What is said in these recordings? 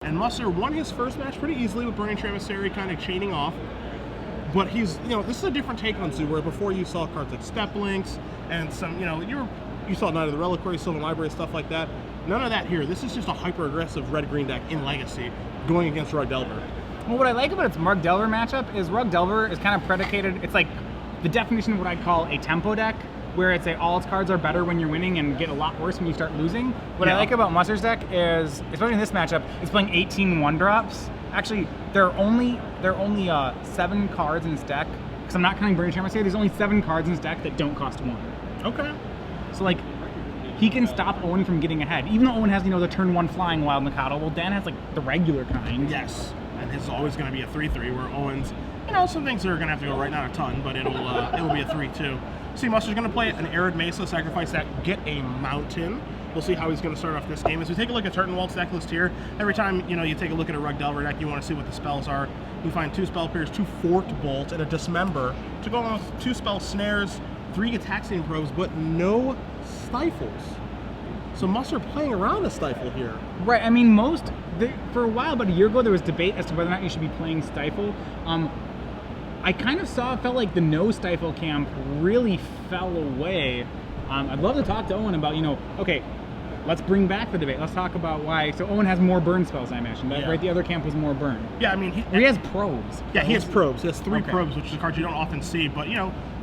And Musser won his first match pretty easily with Burning Emissary kind of chaining off. But he's, this is a different take on Zoo, where before you saw cards like Step Links and some, you saw Night of the Reliquary, Sylvan Library, stuff like that. None of that here. This is just a hyper-aggressive red-green deck in Legacy going against Rug Delver. Well, what I like about its Rug Delver matchup is Rug Delver is kind of predicated, it's like the definition of what I'd call a tempo deck, where it's all its cards are better when you're winning and get a lot worse when you start losing. What I like about Musser's deck is, especially in this matchup, it's playing 18 1-drops. Actually, there are only 7 cards in his deck, because I'm not counting Burning Emissary. There's only 7 cards in his deck that don't cost 1. Okay. So like, he can stop Owen from getting ahead. Even though Owen has, the turn 1 flying Wild Mikado, well, Dan has like the regular kind. Yes, and his is always going to be a 3/3, where Owen's, some things are going to have to go right, not a ton, but it'll be a 3/2. See, Musser's going to play an Arid Mesa, sacrifice that, get a Mountain. We'll see how he's going to start off this game. As we take a look at Turtenwald's deck list here, every time you take a look at a Rug Delver deck, you want to see what the spells are. You find 2 Spell Pierce, 2 Forked Bolt, and a Dismember to go along with 2 Spell Snares, 3 Gataxian Probes, but no Stifles. So Musser playing around a Stifle here. Right. I mean, for a while, about a year ago, there was debate as to whether or not you should be playing Stifle. I kind of felt like the no Stifle camp really fell away. I'd love to talk to Owen about, okay, let's bring back the debate. Let's talk about why. So Owen has more burn spells, I mentioned, right? The other camp was more burn. Yeah, I mean, he has probes. Yeah, he has probes. He has 3 probes, which is a card you don't often see. But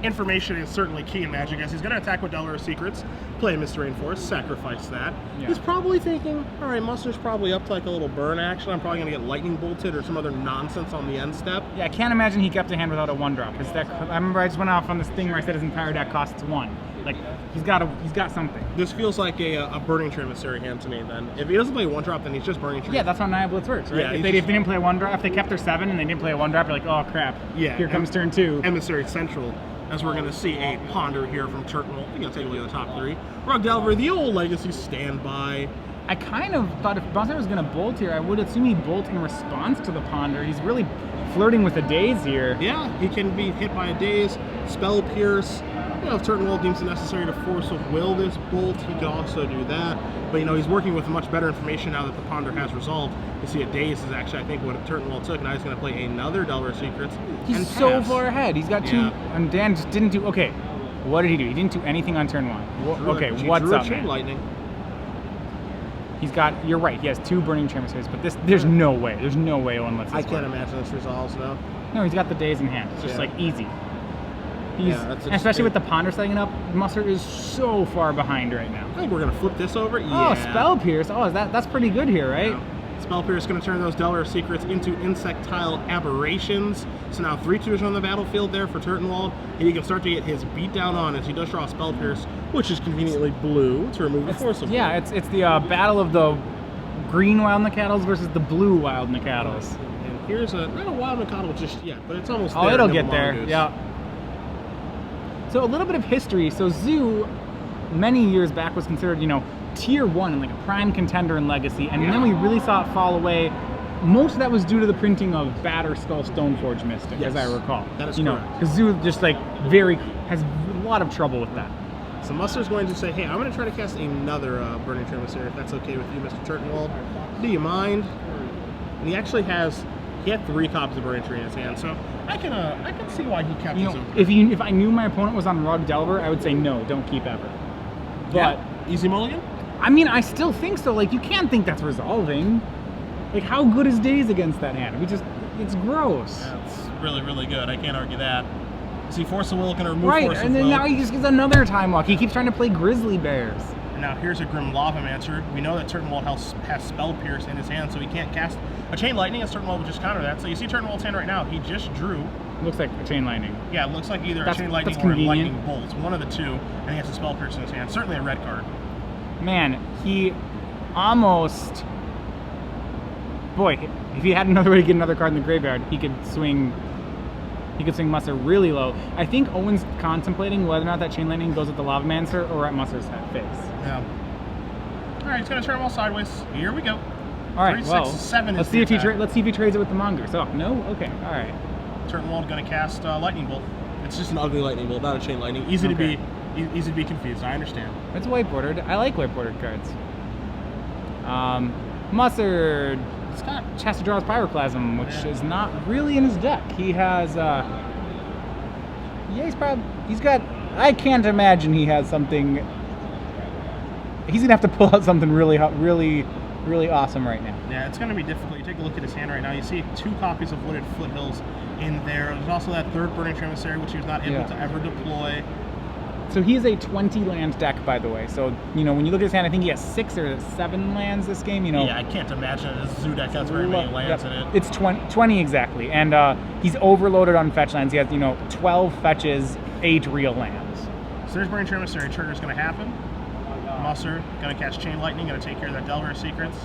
information is certainly key in Magic. As he's going to attack with Delver Secrets, play Mr. Rainforest, sacrifice that. Yeah. He's probably thinking, all right, Musser's probably up to like a little burn action. I'm probably going to get Lightning Bolted or some other nonsense on the end step. Yeah, I can't imagine he kept a hand without a 1-drop. His deck, I remember I just went off on this thing where I said his entire deck costs 1. Like, he's got something. This feels like a Burning Emissary hand to me, then. If he doesn't play 1-drop, then he's just Burning Tree. Yeah, that's how Naya Blitz works, right? Yeah, if they didn't play 1-drop, if they kept their 7 and they didn't play a 1-drop, you're like, oh crap, here comes turn 2. Emissary Central, as we're going to see a Ponder here from Turtenwald. We're going to take a look at the top 3. Rug Delver, the old Legacy standby. I kind of thought if Musser was going to bolt here, I would assume he'd bolt in response to the Ponder. He's really flirting with a Daze here. Yeah, he can be hit by a Daze, Spell Pierce. If Turtenwald deems it necessary to force of will this bolt, he could also do that. But he's working with much better information now that the Ponder has resolved. You see, a Daze is actually, I think, what Turtenwald took. Now he's going to play another Delver Secrets. He's so far ahead. He's got 2, and Dan just didn't do. Okay, what did he do? He didn't do anything on turn 1. Okay, what's up, man? Lightning. He's got. You're right. He has 2 Burning Emissaries, but there's no way. There's no way Owen lets this I can't imagine this resolves, no. No, he's got the Daze in hand. It's just like easy. Especially with the Ponder setting it up, Musser is so far behind right now. I think we're going to flip this over. Yeah. Oh, Spell Pierce. Oh, that's pretty good here, right? Yeah. Spell Pierce is going to turn those Delver Secrets into Insectile Aberrations. So now 3/2s on the battlefield there for Turtenwald. And he can start to get his beat down on as he does draw Spell Pierce, which is conveniently blue to remove the Force of Will. Yeah, it's the battle of the green Wild Nikados versus the blue Wild Nikados. And here's not a Wild Nikado just yet, but it's almost there. Oh, it'll get there, yeah. So a little bit of history. So Zoo, many years back, was considered, tier 1 and like a prime contender in Legacy, and then we really saw it fall away. Most of that was due to the printing of Batterskull Stoneforge Mystic, as I recall. That is correct. Because Zoo just has a lot of trouble with that. So Musser's going to say, hey, I'm going to try to cast another Burning Emissary, if that's okay with you, Mr. Turtenwald. Do you mind? And he actually he had 3 copies of Burning Tree in his hand, so I can see why he kept his own. If I knew my opponent was on Rug Delver, I would say no, don't keep ever. But easy mulligan? I mean, I still think so. Like, you can't think that's resolving. Like, how good is Daze against that hand? It's gross. That's really, really good. I can't argue that. Is he Force of Will going to remove Force of Will? Right, and then now he just gets another Time Walk. He keeps trying to play Grizzly Bears. And now here's a Grim Lavamancer. We know that Turtenwald has Spell Pierce in his hand, so he can't cast a Chain Lightning, as Turtenwald would just counter that. So you see Turtenwald's hand right now. He just drew. Looks like a Chain Lightning. Yeah, it looks like either a Chain Lightning or a Lightning Bolt. One of the 2, and he has a Spell Pierce in his hand. Certainly a red card. Man, he almost... Boy, if he had another way to get another card in the graveyard, he could swing Musser really low. I think Owen's contemplating whether or not that Chain Lightning goes at the Lavamancer or at Musser's face. Yeah. All right, he's going to turn them all sideways. Here we go. All right, 3, 6, 7 let's see if he trades it with the Mongoose. Oh, no? Okay, all right. Turtenwald going to cast Lightning Bolt. It's just an ugly Lightning Bolt, not a Chain Lightning. Easy to be confused. I understand. It's white bordered. I like white bordered cards. Musser He's got Chastadraw's Pyroclasm, which is not really in his deck. He has, he's got, I can't imagine he has something, he's going to have to pull out something really awesome right now. Yeah, it's going to be difficult. You take a look at his hand right now. You see 2 copies of Wooded Foothills in there. There's also that 3rd Burning Emissary, which he was not able to ever deploy. So he's a 20-land deck, by the way. So, when you look at his hand, I think he has 6 or 7 lands this game. Yeah, I can't imagine a zoo deck has very many lands in it. It's 20 exactly. And he's overloaded on fetch lands. He has, 12 fetches, 8 real lands. So there's Burning Emissary. Trigger's going to happen. Musser going to catch Chain Lightning, going to take care of that Delver Secrets.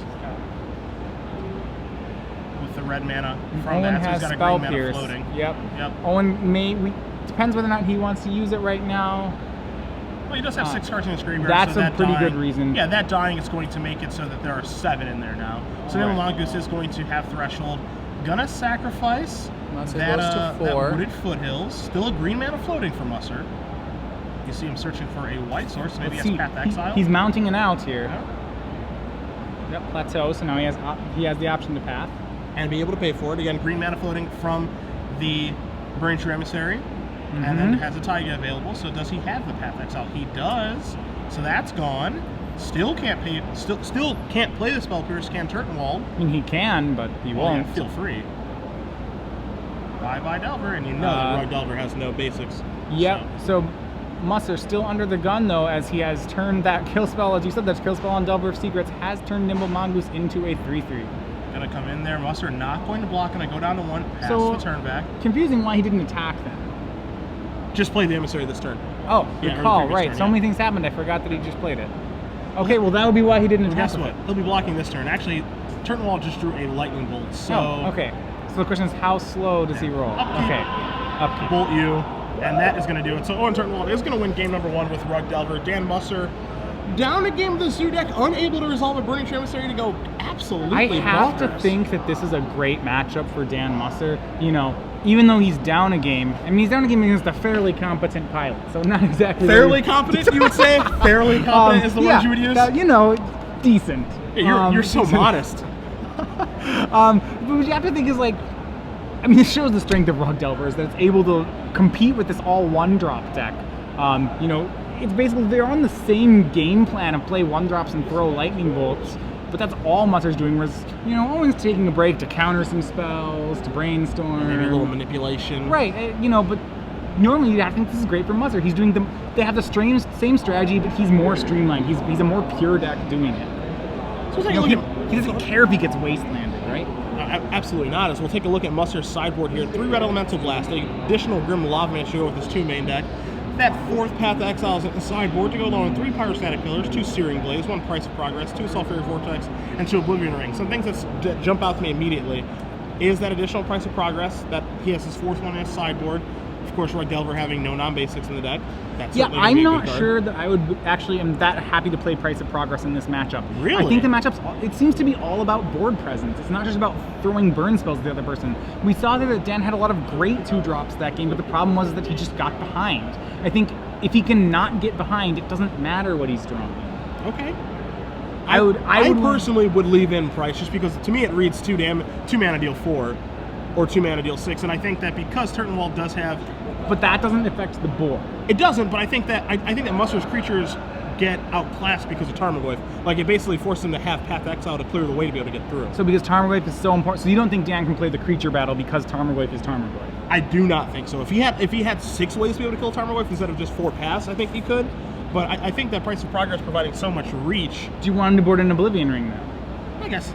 With the red mana from Owen that, so he's got a green mana floating. Yep. Owen depends whether or not he wants to use it right now. Well, he does have 6 cards in his graveyard. That's so a pretty good reason. Yeah, that dying is going to make it so that there are 7 in there now. So now Mongoose is going to have Threshold. Gonna sacrifice that Wooded Foothills. Still a green mana floating for Musser. You see him searching for a white source. Maybe he has Path Exile. He's mounting an out here. Yep, Plateau. So now he has the option to path. And be able to pay for it. Again, green mana floating from the Burning Emissary. And then has a Taiga available. So does he have the Path Exile? He does. So that's gone. Still can't pay. Still can't play the Spell Pierce. Can Turtenwald? I mean, he can, but he won't. Yeah, feel free. Bye Delver, and that Rogue Delver has no basics. Yep. So Musser still under the gun though, as he has turned that kill spell. As you said, that kill spell on Delver of Secrets has turned Nimble Mongoose into a 3/3. Gonna come in there. Musser not going to block. Gonna go down to 1. Pass the turn back. Confusing why he didn't attack then. Just play the Emissary this turn. Oh, good call. Right. Turn, so many things happened. I forgot that he just played it. Okay, well that would be why he didn't attack. Guess what? He'll be blocking this turn. Actually, Turtenwald just drew a Lightning Bolt. So okay. So the question is, how slow does he roll? Upkeep. Bolt you, and that is going to do it. So Owen Turtenwald is going to win game number 1 with Rug Delver. Dan Musser down a game with the Zoo deck, unable to resolve a Burning Emissary to go absolutely I have to think that this is a great matchup for Dan Musser. Even though he's down a game, he's down a game against a fairly competent pilot, so not exactly fairly competent. You would say fairly competent is the word you would use. Decent. Yeah, you're so modest. But what you have to think is this shows the strength of Rug Delver is that it's able to compete with this all 1-drop deck. It's basically they're on the same game plan of play 1-drops and throw lightning bolts. But that's all Musser's doing, whereas, Owen's taking a break to counter some spells, to brainstorm. Maybe a little manipulation. Right, but normally I think this is great for Musser. He's doing they have the same strategy, but he's more streamlined. He's a more pure deck doing it. So he doesn't care if he gets wastelanded, right? Absolutely not. As we'll take a look at Musser's sideboard here. 3 Red Elemental Blast, an additional Grim Lavaman show with his 2 main deck. That 4th Path Exiles at the sideboard to go along with 3 Pyrostatic Pillars, 2 Searing Blades, 1 Price of Progress, 2 Sulphuric Vortex, and 2 Oblivion Rings. Some things that jump out to me immediately is that additional Price of Progress, that he has his 4th one in his sideboard. Of course, Rug Delver having no non-basics in the deck. I'm not sure that I would am that happy to play Price of Progress in this matchup. Really? I think the matchups, it seems to be all about board presence. It's not just about throwing burn spells at the other person. We saw that Dan had a lot of great 2-drops that game, but the problem was that he just got behind. I think if he can not get behind, it doesn't matter what he's drawing. Okay. I personally would leave in Price just because to me it reads 2 mana deal 4 or 2 mana deal 6, and I think that because Turtenwald does have, but that doesn't affect the board. It doesn't, but I think that Musser's creatures get outclassed because of Tarmogoyf. It basically forces him to have Path Exile to clear the way to be able to get through. So because Tarmogoyf is so important, so you don't think Dan can play the creature battle because Tarmogoyf is Tarmogoyf? I do not think so. If he had 6 ways to be able to kill Tarmogoyf instead of just 4 paths, I think he could. But I think that Price of Progress providing so much reach. Do you want him to board an Oblivion Ring though? I guess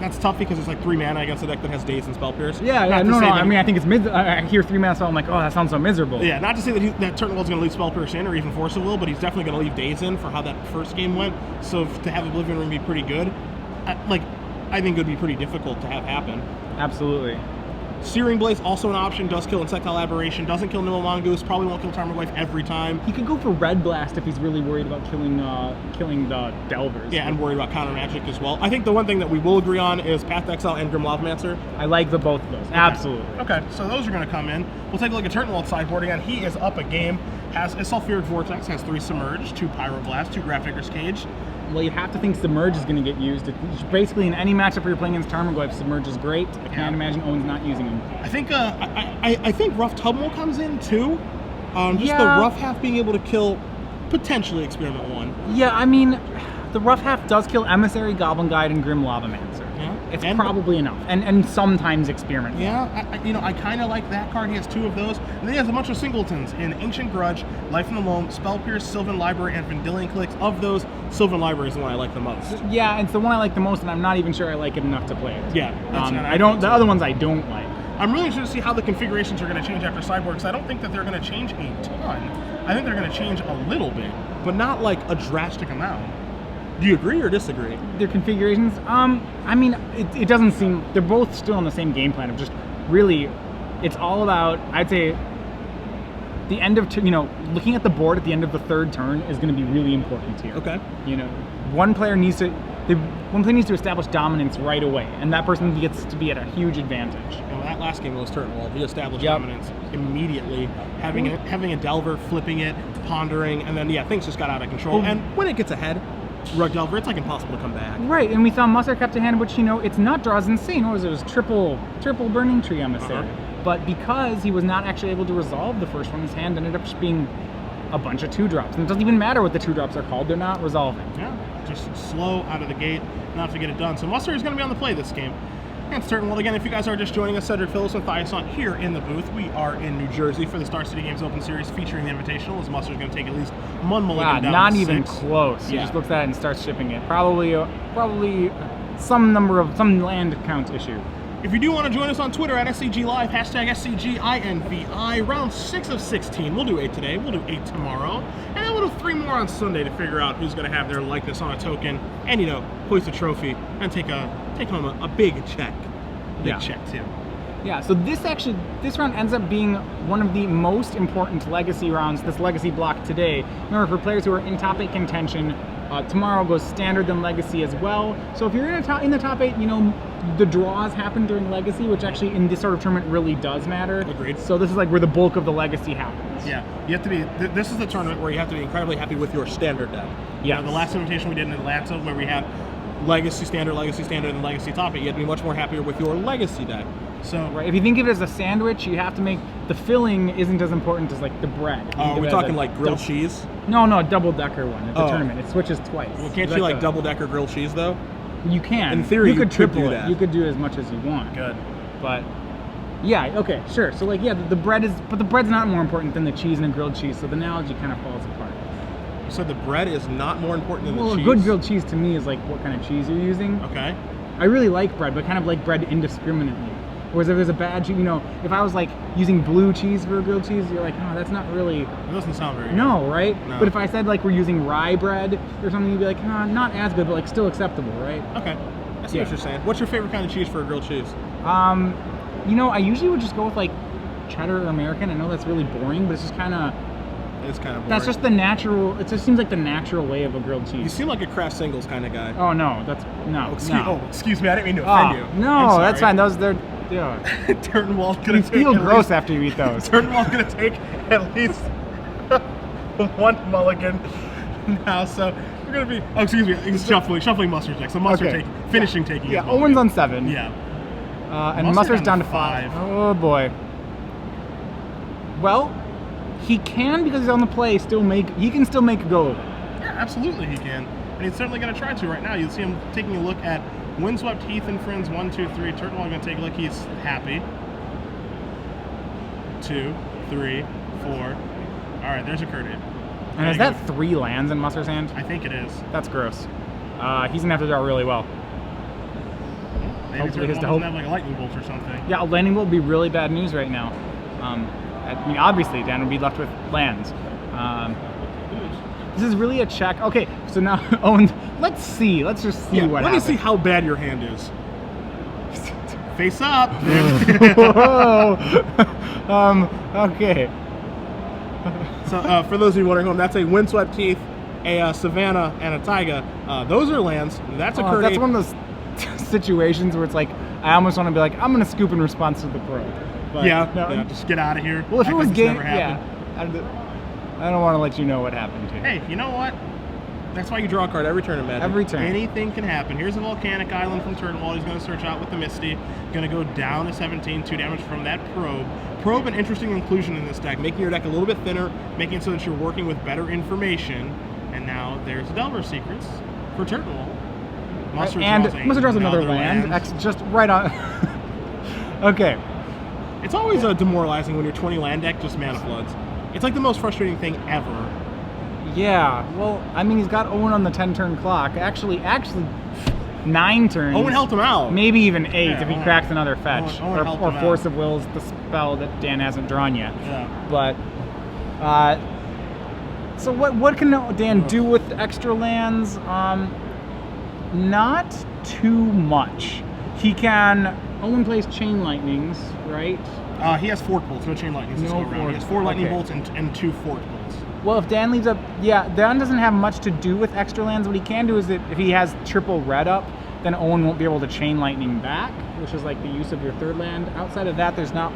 that's tough because it's 3 mana against a deck that has Daze and Spell Pierce. No. I think it's I hear 3 mana, so I'm like, oh, that sounds so miserable. Yeah, not to say that Turtenwald's going to leave Spell Pierce in or even Force of Will, but he's definitely going to leave Daze in for how that first game went. So to have Oblivion Ring be pretty good, I think it would be pretty difficult to have happen. Absolutely. Searing Blaze also an option, does kill Insectile Aberration, doesn't kill Nimble Mongoose, probably won't kill Tarmogoyf every time. He could go for Red Blast if he's really worried about killing the Delvers. Yeah, and worried about counter magic as well. I think the one thing that we will agree on is Path Exile and Grim Lavamancer. I like both of those. Okay. Absolutely. Okay, so those are going to come in. We'll take a look at Turtenwald's sideboard again. He is up a game, has a Sulphuric Vortex, has 3 Submerge, 2 Pyroblast, 2 Grapdigger's Cage, Well, you have to think Submerge is going to get used. It's basically, in any matchup where you're playing against Tarmogoyf, Submerge is great. I can't imagine Owen's not using him. I think Rough Tubmal comes in too. The rough half being able to kill potentially Experiment 1. Yeah, I mean, the rough half does kill Emissary, Goblin Guide, and Grim Lavamancer. Yeah. It's probably enough. And sometimes Experiment. Yeah, I kind of like that card. He has 2 of those. And then he has a bunch of singletons in Ancient Grudge, Life in the Loam, Spell Pierce, Sylvan Library, and Vendilion Clicks. Of those, Sylvan Library is the one I like the most. Yeah, it's the one I like the most, and I'm not even sure I like it enough to play it. Yeah. The other ones I don't like. I'm really interested to see how the configurations are going to change after Sideboard, because I don't think that they're going to change a ton. I think they're going to change a little bit, but not like a drastic amount. Do you agree or disagree? Their configurations? I mean, it doesn't seem... They're both still on the same game plan of just really... It's all about, I'd say, the end of... looking at the board at the end of the 3rd turn is going to be really important here. Okay. One player needs to establish dominance right away, and that person gets to be at a huge advantage. Well, that last game was Turtenwald. He established dominance immediately, having a Delver, flipping it, pondering, and then things just got out of control. And when it gets ahead, Rug Delver, it's like impossible to come back. Right, and we saw Musser kept a hand, which it's not draws insane. What was it? It was triple Burning Tree Emissary. But because he was not actually able to resolve the first one, his hand ended up just being a bunch of 2-drops. And it doesn't even matter what the 2-drops are called, they're not resolving. Yeah, just slow out of the gate, not to get it done. So Musser is going to be on the play this game. And Turtenwald, again, if you guys are just joining us, Cedric Phillips and Thiasson here in the booth. We are in New Jersey for the Star City Games Open Series featuring the Invitational, as Musser is going to take at least one mulligan down not to even 6. close. He just looks at it and starts shipping it. Probably some land count issue. If you do want to join us on Twitter at SCG Live, hashtag SCGINVI, round 6 of 16. We'll do 8 today, we'll do 8 tomorrow, and then we'll do 3 more on Sunday to figure out who's going to have their likeness on a token and, hoist a trophy and take home a big check. Big check, too. Yeah, so this round ends up being one of the most important legacy rounds, this legacy block today. Remember, for players who are in top 8 contention, tomorrow goes standard then legacy as well. So if you're in the top 8, the draws happen during legacy, which actually in this sort of tournament really does matter. Agreed. So this is like where the bulk of the legacy happens. Yeah, you have to be. This is the tournament where you have to be incredibly happy with your standard deck. Yeah. The last invitation we did in Atlanta, where we had legacy standard, and legacy top 8, you have to be much more happier with your legacy deck. So right, if you think of it as a sandwich, you have to make the filling isn't as important as like the bread. Are we talking like grilled cheese? No, a double-decker one at the tournament. It switches twice. Well, can't you like double-decker grilled cheese though? You can. In theory, you could triple do it. that. You could do as much as you want. Good. But yeah, okay, sure. So like, the bread is, but the bread's not more important than the cheese and a grilled cheese. So the analogy kind of falls apart. So the bread is not more important than the cheese? Well, a good grilled cheese to me is like what kind of cheese you're using. Okay. I really like bread, but kind of like bread indiscriminately. Whereas if there's a bad cheese, if I was like using blue cheese for a grilled cheese, you're like, oh, that's not really... It doesn't sound very good. No, right? No. But if I said like we're using rye bread or something, you'd be like, oh, not as good, but like still acceptable, right? Okay. I see what you're saying. What's your favorite kind of cheese for a grilled cheese? I usually would just go with like cheddar or American. I know that's really boring, but it's just kind of... It's kind of boring. That's just the natural... It just seems like the natural way of a grilled cheese. You seem like a Kraft Singles kind of guy. Oh, no. That's... No. Excuse me. I didn't mean to offend you. No, that's fine. They're... Yeah. Turtenwald's gonna take. You feel gross after you eat those. Turtenwald's gonna take at least one mulligan now. So we're gonna be. Oh, excuse me. He's shuffling Musser's deck. So Musser taking. Yeah. Owen's on 7. Yeah. And Musser's down to 5. Oh boy. Well, he can, because he's on the play. He can still make a go of it. Yeah, absolutely he can, and he's certainly gonna try to right now. You'll see him taking a look at Windswept Heath and Friends 1, 2, 3. Turtenwald gonna take a look. He's happy. 2, 3, 4. All right, there's a Curdy. And is that 3 lands in Musser's hand? I think it is. That's gross. He's gonna have to draw really well. Maybe Turtenwald doesn't have like a lightning bolt or something. Yeah, a lightning bolt would be really bad news right now. I mean, obviously, Dan would be left with lands. This is really a check. Okay, so now, Owen, let's just see what happens. Let me see how bad your hand is. Face up. Whoa. Okay. So, for those of you wondering, that's a Windswept Heath, a Savannah, and a Taiga. Those are lands. That's a Curdy. That's one of those situations where it's like, I almost want to be like, I'm going to scoop in response to the pro. But just get out of here. Well, if it was game, I don't want to let you know what happened here. Hey, you know what? That's why you draw a card every turn in Magic. Every turn. Anything can happen. Here's a Volcanic Island from Turtenwald. He's going to search out with the Misty. Going to go down to 17, 2 damage from that Probe. Probe, an interesting inclusion in this deck, making your deck a little bit thinner, making it so that you're working with better information. And now there's Delver Secrets for Turtenwald. Musser draws another land. Just right on. Okay. It's always demoralizing when your 20 land deck just mana floods. It's like the most frustrating thing ever. Yeah, well, I mean, he's got Owen on the 10-turn clock. Actually, 9 turns. Owen helped him out. Maybe even 8 Yeah, if he cracks another fetch. Owen or Force of Will's the spell that Dan hasn't drawn yet. Yeah. But, so what can Dan do with extra lands? Not too much. He can... Owen plays Chain Lightnings, right? He has Fort Bolts, no Chain Lightnings this go around. He has 4 Lightning Bolts and 2 Fort Bolts. Well, if Dan leaves up... Yeah, Dan doesn't have much to do with extra lands. What he can do is that if he has triple red up, then Owen won't be able to Chain Lightning back, which is like the use of your 3rd land. Outside of that, there's not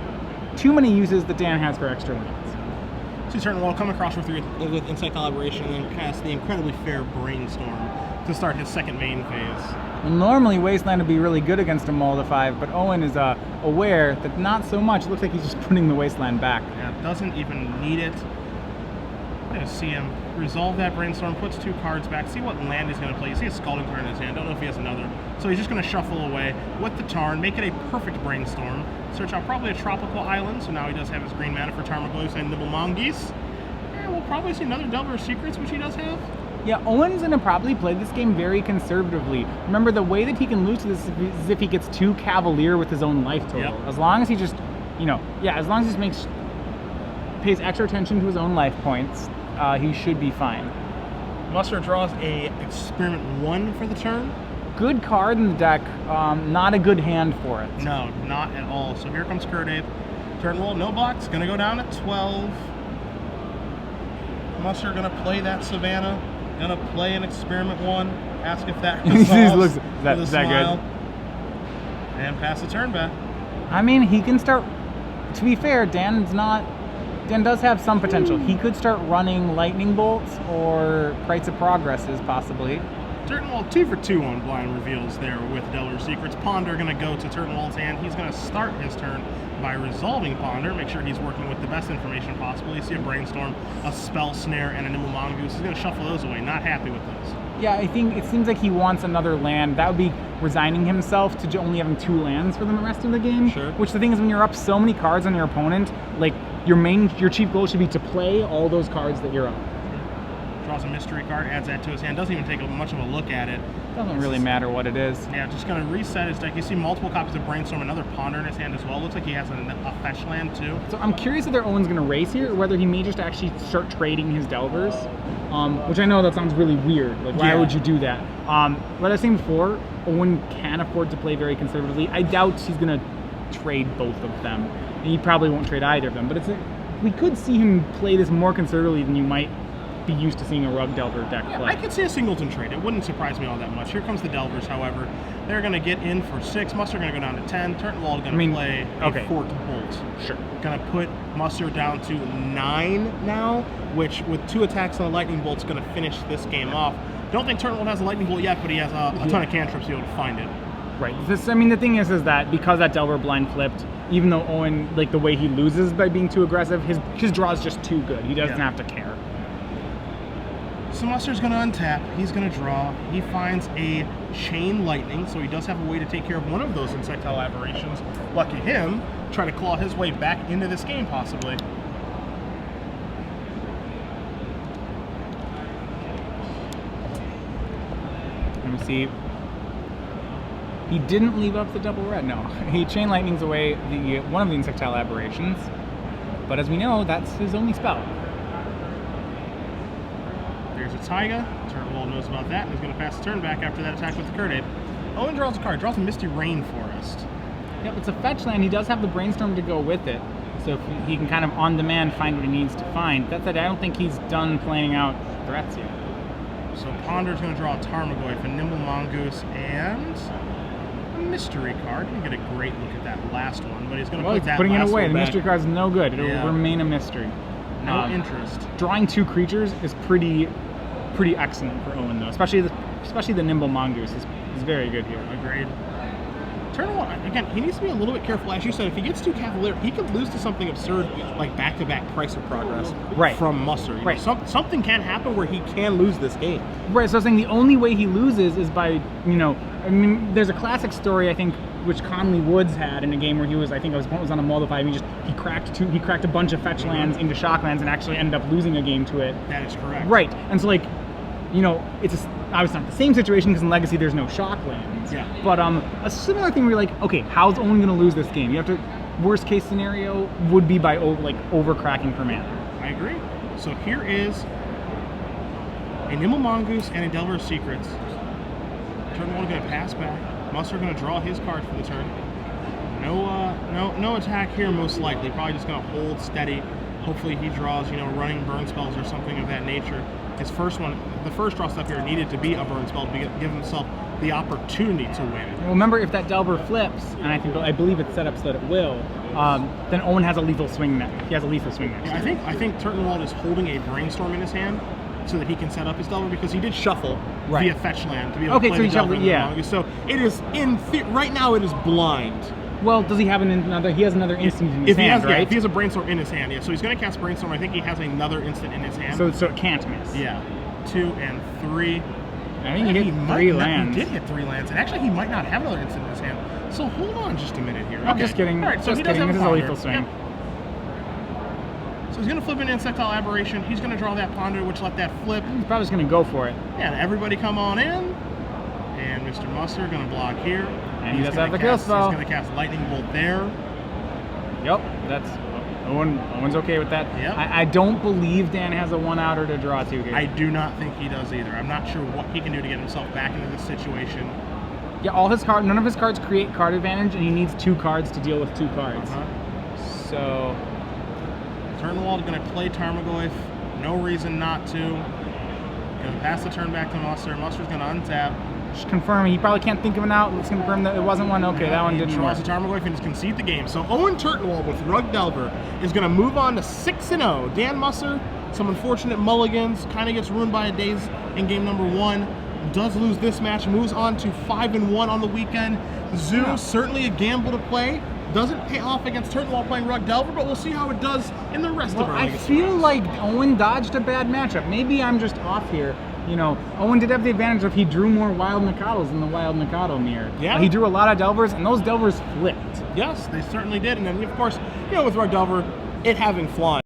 too many uses that Dan has for extra lands. So Turtenwald come across with Insight Collaboration and then cast the incredibly fair Brainstorm to start his 2nd main phase. Well, normally Wasteland would be really good against a Mull to 5, but Owen is aware that not so much. It looks like he's just putting the Wasteland back. Yeah, doesn't even need it. I'm going to see him resolve that Brainstorm, puts 2 cards back, see what land he's going to play. You see a Scalding Tarn in his hand, don't know if he has another. So he's just going to shuffle away with the Tarn, make it a perfect Brainstorm. Search out probably a tropical island, so now he does have his green mana for Tarmogoyf and Nibble Mongoose. And we'll probably see another Delver of Secrets, which he does have. Yeah, Owen's going to probably play this game very conservatively. Remember, the way that he can lose to this is if he gets too cavalier with his own life total. Yep. As long as he just, as long as he just pays extra attention to his own life points, he should be fine. Musser draws a Experiment 1 for the turn. Good card in the deck, not a good hand for it. No, not at all. So here comes Kurdaith. Turtenwald, no blocks, going to go down at 12. Musser going to play that Savannah. Going to play an Experiment 1. Ask if that resolves is that smile. good? And pass the turn back. I mean, he can start... To be fair, Dan does have some potential. He could start running Lightning Bolts or Rites of Progresses, possibly. Turtenwald 2 for 2 on blind reveals there with Delver Secrets. Ponder going to go to Turtenwald's hand. He's going to start his turn by resolving Ponder. Make sure he's working with the best information possible. You see a Brainstorm, a Spell Snare, and a Nimble Mongoose. He's going to shuffle those away. Not happy with those. Yeah, I think it seems like he wants another land. That would be resigning himself to only having 2 lands for the rest of the game. Sure. Which the thing is, when you're up so many cards on your opponent, like your chief goal should be to play all those cards that you're up. Draws a mystery card, adds that to his hand. Doesn't even take much of a look at it. Doesn't really matter what it is. Yeah, just going to reset his deck. You see multiple copies of Brainstorm, another Ponder in his hand as well. Looks like he has a fetch land too. So I'm curious whether Owen's going to race here or whether he may just actually start trading his Delvers. Which I know that sounds really weird. Like, why would you do that? Like I was saying before, Owen can afford to play very conservatively. I doubt he's going to trade both of them. And he probably won't trade either of them. But we could see him play this more conservatively than you might be used to seeing a Rug Delver deck play. I could see a Singleton trade. It wouldn't surprise me all that much. Here comes the Delvers, however. They're going to get in for 6. Musser going to go down to 10. Turtenwald going to play a Fort Bolt. Sure. Going to put Musser down to 9 now, which with 2 attacks on a Lightning Bolt is going to finish this game off. Don't think Turtenwald has a Lightning Bolt yet, but he has a ton of cantrips to be able to find it. Right. The thing is that because that Delver blind flipped, even though Owen, like the way he loses by being too aggressive, his draw is just too good. He doesn't have to care. So Musser's going to untap, he's going to draw, he finds a Chain Lightning, so he does have a way to take care of one of those Insectile Aberrations. Lucky him, try to claw his way back into this game, possibly. Let me see. He didn't leave up the double red, no. He Chain Lightnings away one of the Insectile Aberrations, but as we know, that's his only spell. There's a Taiga. Turtenwald knows about that, and he's going to pass the turn back after that attack with the Kurdaith. Owen draws a card, draws a Misty Rain Forest. Yep, it's a fetch land. He does have the Brainstorm to go with it, so he can kind of on demand find what he needs to find. That said, I don't think he's done planning out threats yet. So Ponder's going to draw a Tarmogoyf, a Nimble Mongoose, and a Mystery card. You can get a great look at that last one, but he's going to put that putting it away. The back. Mystery card's no good. It'll remain a mystery. No interest. Drawing 2 creatures is pretty pretty excellent for Owen, though. Especially the nimble mongoose is very good here. Agreed. Turtenwald, again, he needs to be a little bit careful. As you said, if he gets too cavalier, he could lose to something absurd like back-to-back price of progress from Musser. You know, something can happen where he can lose this game. Right, so I was saying the only way he loses is by, I mean, there's a classic story, I think, which Conley Woods had in a game where he was, I think it was on a multiply, and he cracked a bunch of fetch lands into shock lands and actually ended up losing a game to it. That is correct. Right, and so like, it's obviously not the same situation because in Legacy there's no shock lands. Yeah. But a similar thing where you're like, okay, how's Owen going to lose this game? You have to, worst case scenario would be by over-cracking for mana. I agree. So here is a Nimble Mongoose and a Delver of Secrets. Turtenwald going to pass back. Musser going to draw his card for the turn. No attack here most likely. Probably just going to hold steady. Hopefully he draws, running burn spells or something of that nature. His first one, the first draw stuff here needed to be a burn spell to give himself the opportunity to win. Well, remember, if that Delver flips, and I believe it's set up so that it will, then Owen has a lethal swing next. He has a lethal swing next. Yeah, I think Turtenwald is holding a Brainstorm in his hand so that he can set up his Delver because he did shuffle via fetch land to be able to play the Delver. So it is right now it is blind. Well, does he have another? He has another instant in his hand, right? Yeah, if he has a Brainstorm in his hand, yeah. So he's going to cast Brainstorm. I think he has another instant in his hand. So it can't miss. Yeah. 2 and 3. I think he hit 3 lands. He did hit 3 lands, and actually he might not have another instant in his hand. So hold on just a minute here. I'm just kidding. All right, so just kidding. This is a lethal swing. Yeah. So he's going to flip an Insectile Aberration. He's going to draw that Ponder, which let that flip. He's probably just going to go for it. Yeah, and everybody come on in. And Mr. Musser going to block here. And he does have the kill spell. He's going to cast Lightning Bolt there. Yep, that's Owen's okay with that. Yep. I don't believe Dan has a one-outer to draw to here. I do not think he does either. I'm not sure what he can do to get himself back into this situation. Yeah, none of his cards create card advantage, and he needs 2 cards to deal with 2 cards. So Turtenwald going to play Tarmogoyf. No reason not to. Going to pass the turn back to Musser. Musser's going to untap. Just confirming. He probably can't think of an out. Let's confirm that it wasn't one. Okay, that one didn't work. He draws the Tarmogoyf and just concede the game. So Owen Turtenwald with Rug Delver is going to move on to 6-0. Dan Musser, some unfortunate mulligans, kind of gets ruined by a daze in game number 1. Does lose this match, moves on to 5-1 on the weekend. Zoo, certainly a gamble to play. Doesn't pay off against Turtenwald playing Rug Delver, but we'll see how it does in the rest of our legacy. I feel like Owen dodged a bad matchup. Maybe I'm just off here. Owen did have the advantage of he drew more Wild Mikados than the Wild Mikado mirror. Yeah. He drew a lot of Delvers, and those Delvers flipped. Yes, they certainly did. And then, of course, with Rug Delver, it having flaws.